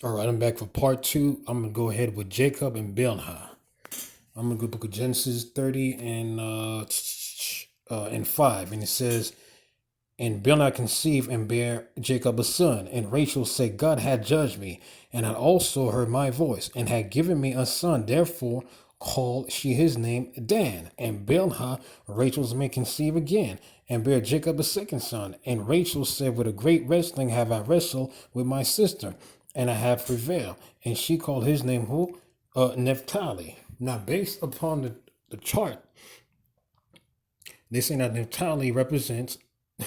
All right, I'm back for part two. I'm gonna go ahead with Jacob and Bilhah. I'm gonna go book of Genesis 30 and 5, and it says, "And Bilhah conceived and bare Jacob a son, and Rachel said, God had judged me, and had also heard my voice, and had given me a son. Therefore called she his name Dan. And Bilhah, Rachel's maid, conceived again, and bare Jacob a second son. And Rachel said, With a great wrestling have I wrestled with my sister, and I have prevailed. And she called his name who? Naphtali." Now, based upon the chart, they say that Naphtali represents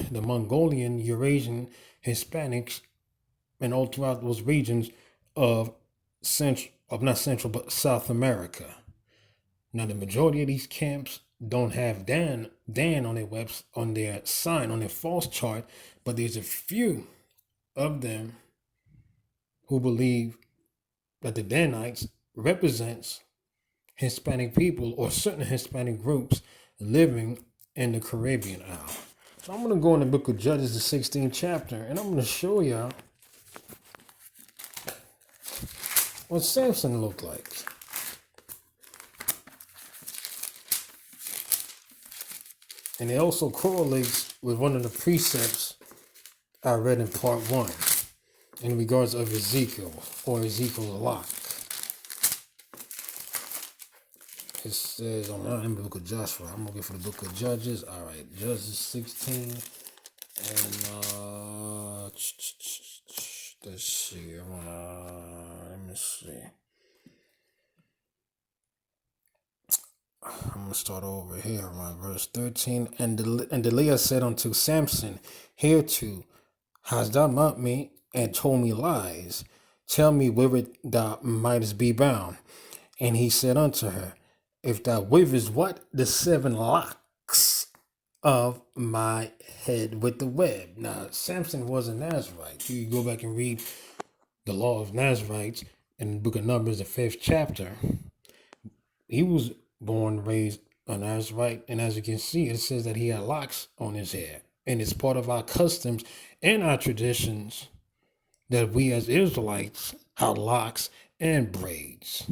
the Mongolian, Eurasian, Hispanics, and all throughout those regions of not Central, but South America. Now, the majority of these camps don't have Dan on on their sign, on their false chart, but there's a few of them who believe that the Danites represents Hispanic people or certain Hispanic groups living in the Caribbean Isle. So I'm going to go in the book of Judges, the 16th chapter, and I'm going to show y'all what Samson looked like. And it also correlates with one of the precepts I read in part one in regards of Ezekiel or Ezekiel's lot. It says in the book of Joshua. I'm going to go for the book of Judges. All right, Judges 16. And let's see. Let me see. I'm gonna start over here around verse 13. And Delilah said unto Samson, Hereto hast thou mocked me and told me lies. Tell me whither thou mightest be bound. And he said unto her, If thou wivest what? The 7 locks of my head with the web. Now, Samson was a Nazarite. You go back and read the law of Nazarites in the book of Numbers, the 5th chapter. He was born and raised a Nazarite, and as you can see, it says that he had locks on his head. And it's part of our customs and our traditions that we as Israelites have locks and braids.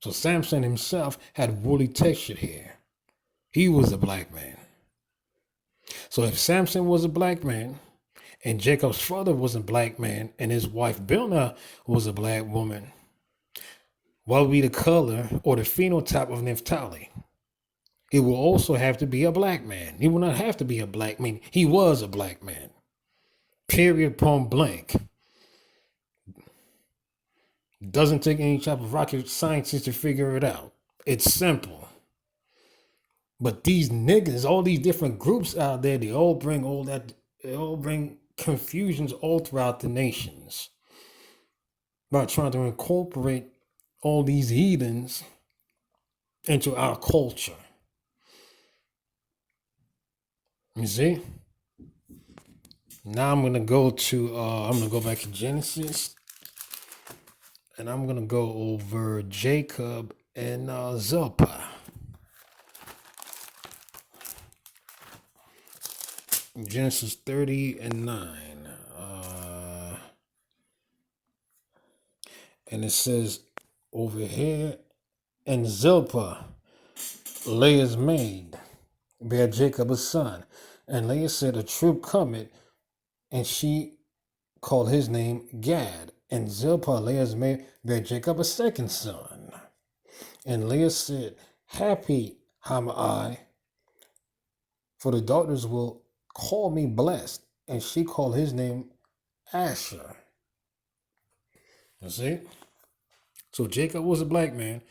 So Samson himself had woolly textured hair. He was a black man. So if Samson was a black man, and Jacob's father was a black man, and his wife Bilhah was a black woman, what would be the color or the phenotype of Naphtali? He will also have to be a black man. He will not have to be a black man. He was a black man. Period, point blank. Doesn't take any type of rocket scientist to figure it out. It's simple. But these niggas, all these different groups out there, they all bring confusions all throughout the nations by trying to incorporate all these heathens into our culture. You see? Now I'm gonna go back to Genesis, and I'm gonna go over Jacob and Zilpah. Genesis 30 and 9. And it says over here, and Zilpah, Leah's maid, bare Jacob a son. And Leah said, A troop cometh, and she called his name Gad. And Zilpah, Leah's maid, bare Jacob a second son. And Leah said, Happy am I, for the daughters will call me blessed. And she called his name Asher. You see? So Jacob was a black man.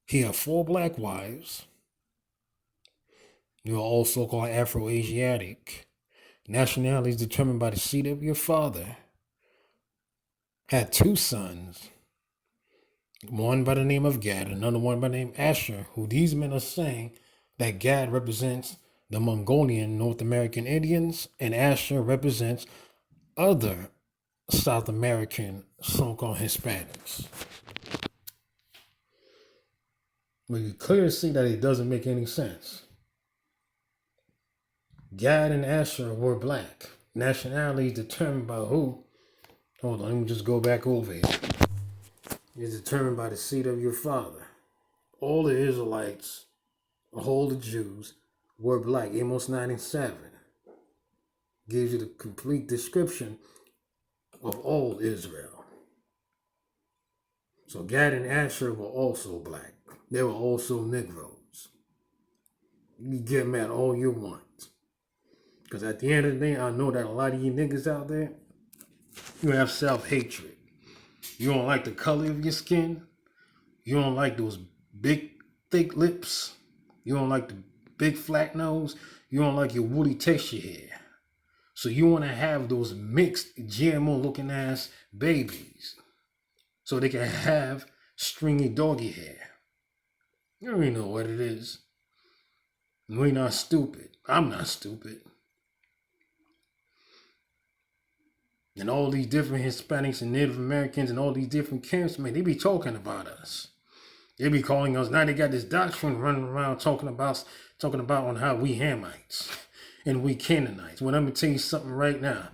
He had 4 black wives. They were all so-called Afro-Asiatic. Nationalities determined by the seed of your father. Had 2 sons. One by the name of Gad, another one by the name Asher, who these men are saying that Gad represents the Mongolian North American Indians, and Asher represents other South American so-called Hispanics. But you clearly see that it doesn't make any sense. Gad and Asher were black. Nationality determined by who? Hold on, let me just go back over here. is determined by the seed of your father. All the Israelites, all the Jews, were black. Amos 9 and 7 gives you the complete description of all Israel. So Gad and Asher were also black. They were also Negroes. You get mad all you want. Because at the end of the day, I know that a lot of you niggas out there, you have self-hatred. You don't like the color of your skin. You don't like those big, thick lips. You don't like the big, flat nose. You don't like your woolly texture hair. So you want to have those mixed GMO-looking ass babies so they can have stringy doggy hair. You don't even know what it is. We're not stupid. I'm not stupid. And all these different Hispanics and Native Americans and all these different camps, man, they be talking about us. They be calling us, now they got this doctrine running around talking about on how we Hamites and we Canaanites. Well, I'm going to tell you something right now.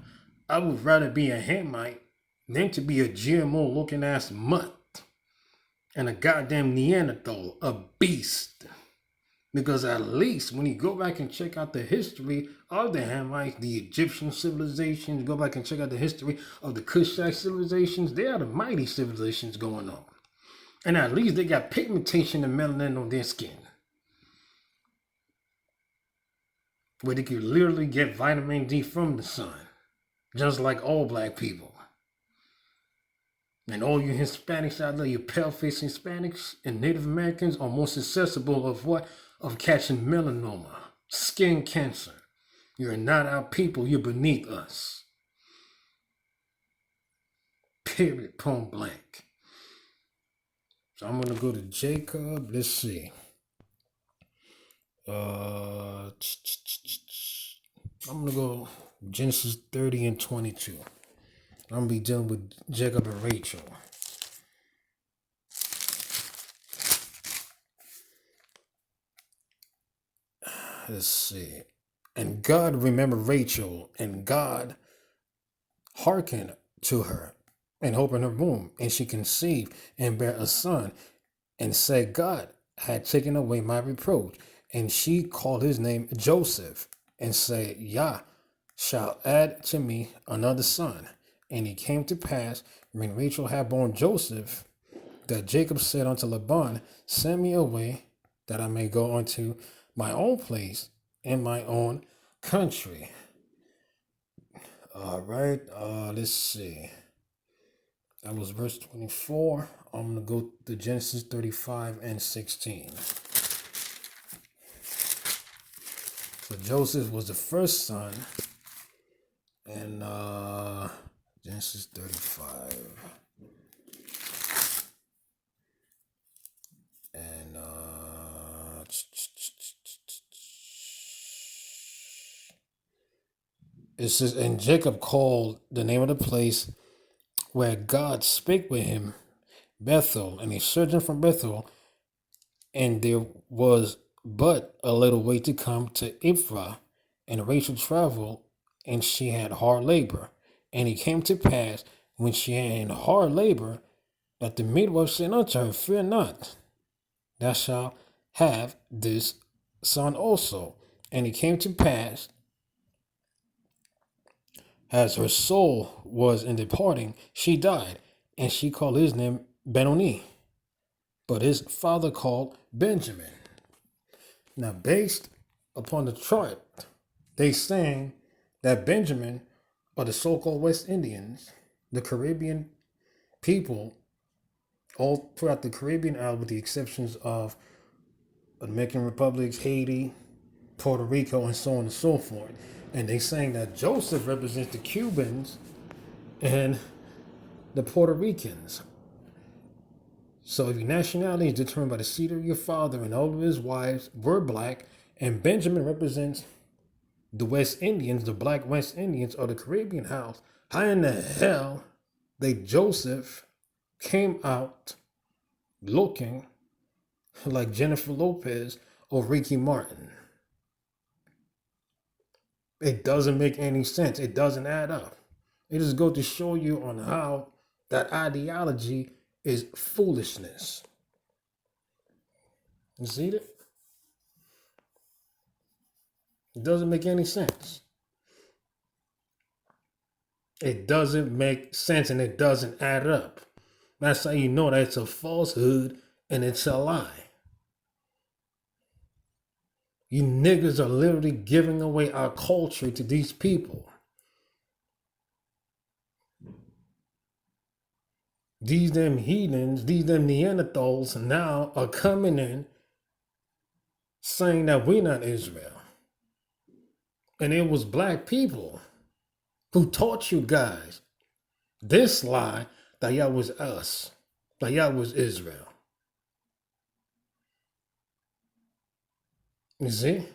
I would rather be a Hamite than to be a GMO looking ass mutt and a goddamn Neanderthal, a beast. Because at least when you go back and check out the history of the Hamites, the Egyptian civilizations, go back and check out the history of the Kushite civilizations, they are the mighty civilizations going on. And at least they got pigmentation and melanin on their skin, where they could literally get vitamin D from the sun, just like all black people. And all you Hispanics out there, you pale-faced Hispanics and Native Americans are more susceptible of what? Of catching melanoma, skin cancer. You're not our people, you're beneath us. Period, point blank. So I'm going to go to Jacob. Let's see. I'm going to go Genesis 30 and 22. I'm going to be dealing with Jacob and Rachel. Let's see. And God remembered Rachel, and God hearkened to her and opened her womb, and she conceived and bare a son, and said, God had taken away my reproach. And she called his name Joseph, and said, Yah shall add to me another son. And it came to pass, when Rachel had borne Joseph, that Jacob said unto Laban, send me away, that I may go unto my own place in my own country. All right, let's see. That was verse 24. I'm going to go to Genesis 35 and 16. So Joseph was the first son. And Genesis 35. And it says, and Jacob called the name of the place where God spake with him, Bethel, and he sojourned from Bethel, and there was but a little way to come to Ephraim, and Rachel traveled, and she had hard labor. And it came to pass, when she had hard labor, that the midwife said unto her, fear not, thou shalt have this son also. And it came to pass, as her soul was in departing, she died, and she called his name Benoni, but his father called Benjamin. Now, based upon the chart, they saying that Benjamin, or the so-called West Indians, the Caribbean people, all throughout the Caribbean island, with the exceptions of Dominican Republics, Haiti, Puerto Rico, and so on and so forth. And they saying that Joseph represents the Cubans and the Puerto Ricans. So if your nationality is determined by the seed of your father, and all of his wives were black, and Benjamin represents the West Indians, the black West Indians, or the Caribbean house, how in the hell Joseph came out looking like Jennifer Lopez or Ricky Martin? It doesn't make any sense. It doesn't add up. It just goes to show you on how that ideology is foolishness. You see it? It doesn't make any sense. It doesn't make sense and it doesn't add up. That's how you know that it's a falsehood and it's a lie. You niggas are literally giving away our culture to these people. These them heathens, these them Neanderthals now are coming in saying that we're not Israel. And it was black people who taught you guys this lie that y'all was us, that y'all was Israel. You see?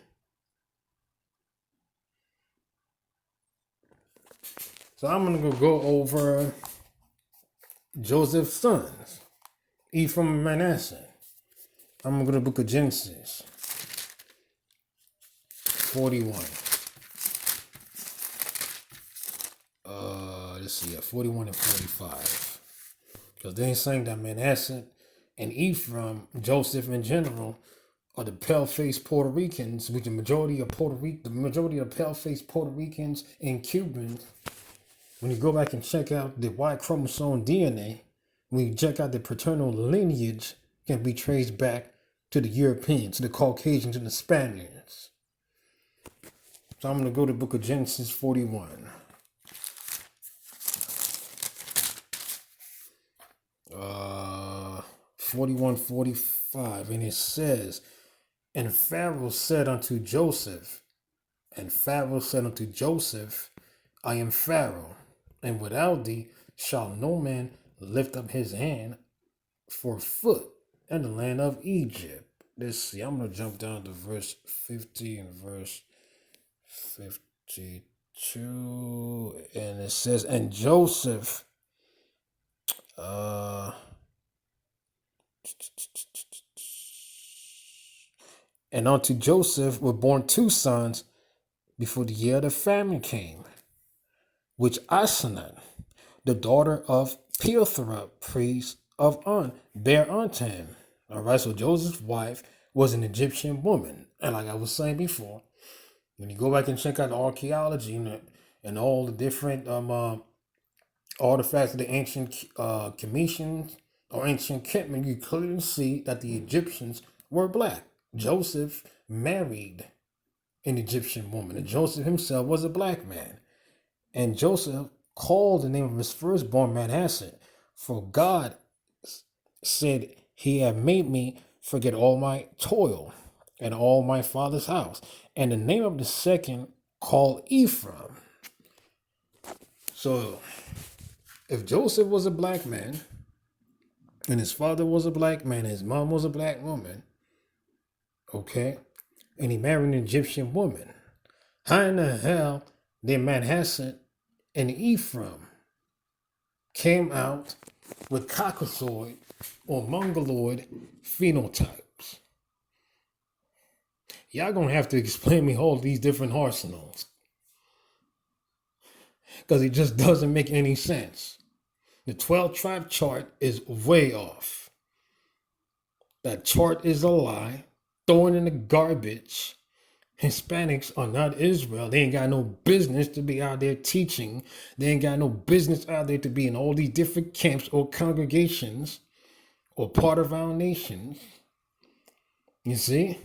So I'm going to go over Joseph's sons, Ephraim and Manasseh. I'm going to go to the book of Genesis 41. Let's see, 41 and 45. Because they ain't saying that Manasseh and Ephraim, Joseph in general, are the pale-faced Puerto Ricans, which the majority of pale-faced Puerto Ricans and Cubans, when you go back and check out the Y chromosome DNA, when you check out the paternal lineage, can be traced back to the Europeans, to the Caucasians, and the Spaniards. So I'm going to go to the book of Genesis 41. 41, 45, and it says, and Pharaoh said unto Joseph, I am Pharaoh, and without thee shall no man lift up his hand for foot in the land of Egypt. Let's see, I'm going to jump down to verse 50 and verse 52, and it says, and Joseph, and unto Joseph were born two sons before the year of the famine came, which Asenath, the daughter of Potiphar, priest of On, bare unto him. All right, so Joseph's wife was an Egyptian woman. And like I was saying before, when you go back and check out the archaeology and all the different artifacts of the ancient Commissions or ancient Kitman, you clearly see that the Egyptians were black. Joseph married an Egyptian woman, and Joseph himself was a black man. And Joseph called the name of his firstborn Manasseh, for God said, he had made me forget all my toil and all my father's house. And the name of the second called Ephraim. So if Joseph was a black man, and his father was a black man, his mom was a black woman, okay, and he married an Egyptian woman, how in the hell did Manasseh and Ephraim came out with Caucasoid or Mongoloid phenotypes? Y'all gonna have to explain me all these different arsenals, because it just doesn't make any sense. The 12 tribe chart is way off. That chart is a lie. Throw it in the garbage. Hispanics are not Israel. They ain't got no business to be out there teaching. They ain't got no business out there to be in all these different camps or congregations or part of our nations. You see?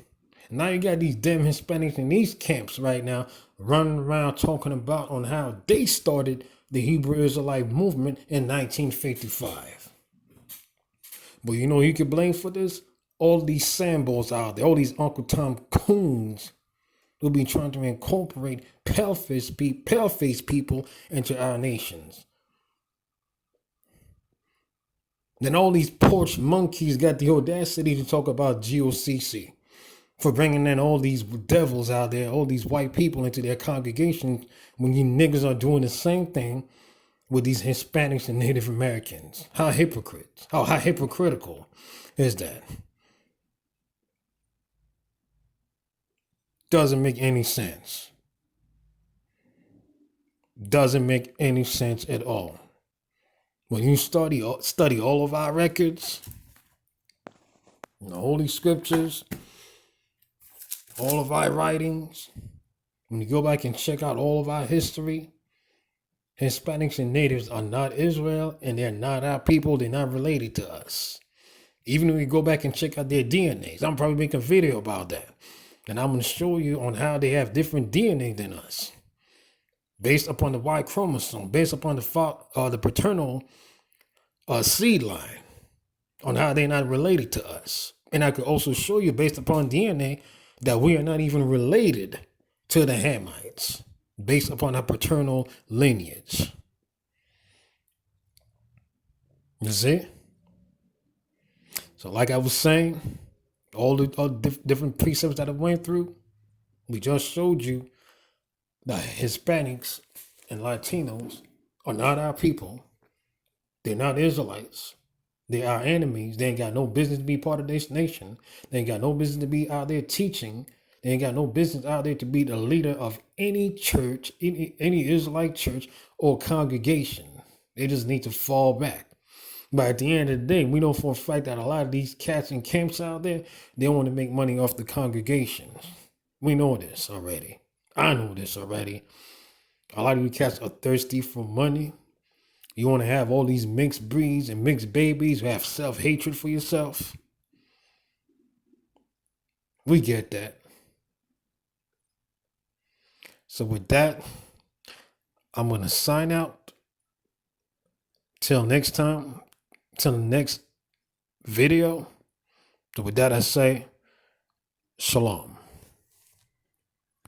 Now you got these damn Hispanics in these camps right now running around talking about on how they started the Hebrew Israelite movement in 1955. But you know who you can blame for this? All these Sambos out there, all these Uncle Tom coons who be trying to incorporate pale-faced people into our nations. Then all these porch monkeys got the audacity to talk about GOCC for bringing in all these devils out there, all these white people into their congregations, when you niggas are doing the same thing with these Hispanics and Native Americans. How hypocritical is that? Doesn't make any sense. Doesn't make any sense at all. When you study all of our records, the Holy Scriptures, all of our writings, when you go back and check out all of our history, Hispanics and natives are not Israel, and they're not our people. They're not related to us. Even when we go back and check out their DNAs, I'm probably making a video about that. And I'm going to show you on how they have different DNA than us, based upon the Y chromosome, based upon the paternal seed line, on how they're not related to us. And I could also show you, based upon DNA, that we are not even related to the Hamites, based upon our paternal lineage. You see? So like I was saying, all the different precepts that I went through, we just showed you that Hispanics and Latinos are not our people. They're not Israelites. They're our enemies. They ain't got no business to be part of this nation. They ain't got no business to be out there teaching. They ain't got no business out there to be the leader of any church, any Israelite church or congregation. They just need to fall back. But at the end of the day, we know for a fact that a lot of these cats and camps out there, they want to make money off the congregations. We know this already. I know this already. A lot of you cats are thirsty for money. You want to have all these mixed breeds and mixed babies who have self-hatred for yourself. We get that. So with that, I'm going to sign out. Till next time. Till the next video. So with that, I say, shalom.